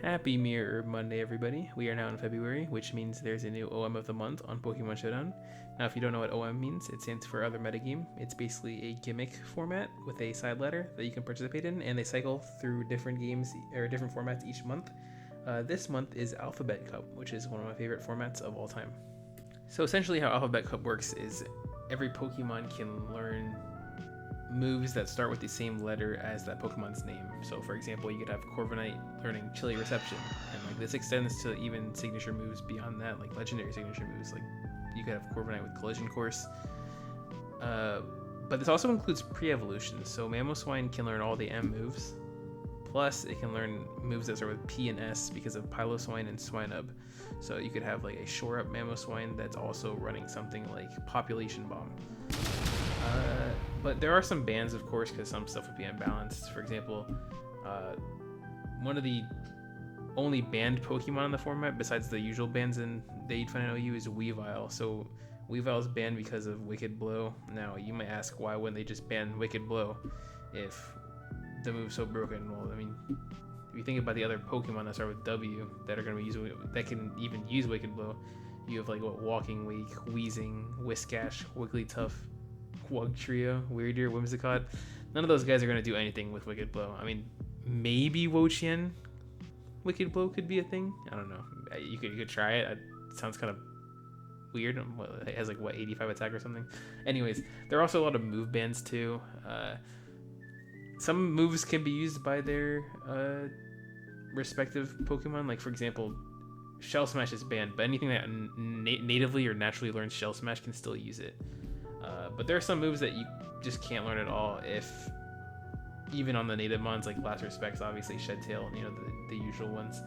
Happy Mirror Monday, everybody. We are now in February, which means there's a new OM of the month on Pokemon Showdown. Now, if you don't know what OM means, it stands for Other Metagame. It's basically a gimmick format with a side ladder that you can participate in, and they cycle through different games or different formats each month. This month is Alphabet Cup, which is one of my favorite formats of all time. So essentially how Alphabet Cup works is every Pokemon can learn moves that start with the same letter as that Pokemon's name. So for example, you could have Corviknight learning Chilly Reception, and like this extends to even signature moves beyond that, like legendary signature moves. Like you could have Corviknight with Collision Course. But this also includes pre-evolutions. So Mamoswine can learn all the M moves, plus it can learn moves that start with P and S because of Piloswine and Swinub. So you could have like a Shore Up Mamoswine that's also running something like Population Bomb. But there are some bans, of course, because some stuff would be unbalanced. For example, one of the only banned Pokemon in the format, besides the usual bans in that you'd find in OU, is Weavile. So Weavile is banned because of Wicked Blow. Now, you might ask, why wouldn't they just ban Wicked Blow if the move's so broken? Well, I mean, if you think about the other Pokemon that start with W that are going to be using, that can even use Wicked Blow, you have like Walking Wake, Weezing, Whiscash, Wigglytuff, Wugtrio, Weirdeer, Whimsicott. None of those guys are going to do anything with Wicked Blow. I mean, maybe Wo-Chien Wicked Blow could be a thing. I don't know. You could try it. It sounds kind of weird. It has like, what, 85 attack or something? Anyways, there are also a lot of move bans too. Some moves can be used by their respective Pokemon. Like, for example, Shell Smash is banned, but anything that natively or naturally learns Shell Smash can still use it. But there are some moves that you just can't learn at all, if even on the native mons, like Last Respects, obviously Shed Tail, you know, the usual ones.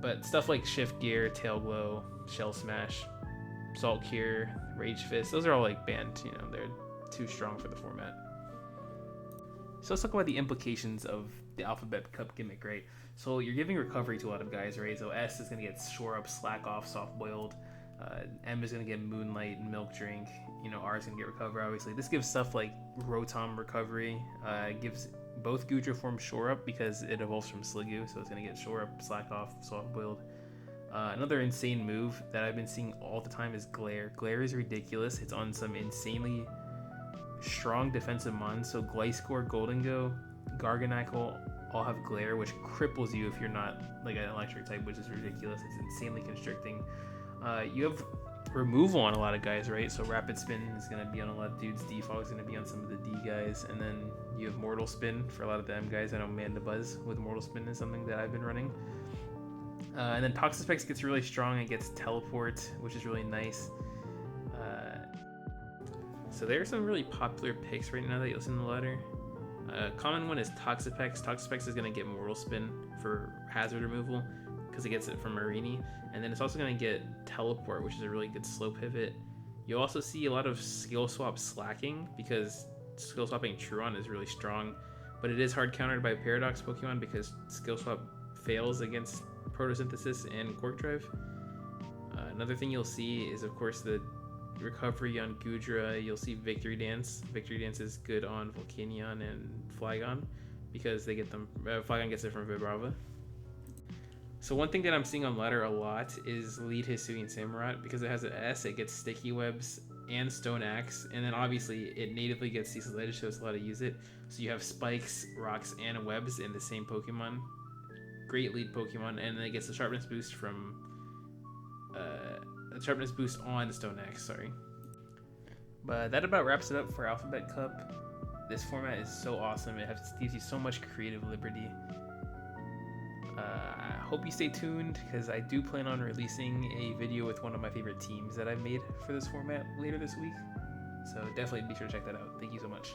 But stuff like Shift Gear, Tail Glow, Shell Smash, Salt Cure, Rage Fist, those are all like banned. You know, they're too strong for the format. So let's talk about the implications of the Alphabet Cup gimmick, right? So you're giving recovery to a lot of guys, right? So S is going to get Shore Up, Slack Off, Soft Boiled. M is going to get Moonlight and Milk Drink. You know, R is going to get Recover, obviously. This gives stuff like Rotom recovery. It gives both Goodra forms Shore Up because it evolves from Sliggoo, so it's going to get Shore Up, Slack Off, Soft Boiled. Another insane move that I've been seeing all the time is Glare. Glare is ridiculous. It's on some insanely strong defensive mons. So Gliscor, Goldengo, Garganacl all have Glare, which cripples you if you're not like an electric type, which is ridiculous. It's insanely constricting. You have removal on a lot of guys, right? So Rapid Spin is going to be on a lot of dudes. Defog is going to be on some of the D guys. And then you have Mortal Spin for a lot of the M guys. I know Mandibuzz with Mortal Spin is something that I've been running. And then Toxapex gets really strong and gets Teleport, which is really nice. So there are some really popular picks right now that you'll see in the ladder. Common one is Toxapex. Toxapex is going to get Mortal Spin for hazard removal because it gets it from Marini. And then it's also going to get Teleport, which is a really good slow pivot. You'll also see a lot of skill swap slacking because skill swapping Truon is really strong, but it is hard countered by Paradox Pokemon because skill swap fails against Photosynthesis and Quark Drive. Another thing you'll see is, of course, the recovery on Goodra. You'll see Victory Dance. Victory Dance is good on Volcanion and Flygon because they get them. Flygon gets it from Vibrava. So one thing that I'm seeing on ladder a lot is Lead Hisuian Samurott. Because it has an S, it gets Sticky Webs and Stone Axe, and then obviously it natively gets Cecil Edge, so it's allowed to use it. So you have Spikes, Rocks, and Webs in the same Pokemon. Great lead Pokemon, and then it gets the Sharpness boost from a Sharpness boost on Stone Axe. Sorry. But that about wraps it up for Alphabet Cup. This format is so awesome. It gives you so much creative liberty. I hope you stay tuned because I do plan on releasing a video with one of my favorite teams that I've made for this format later this week. So definitely be sure to check that out. Thank you so much.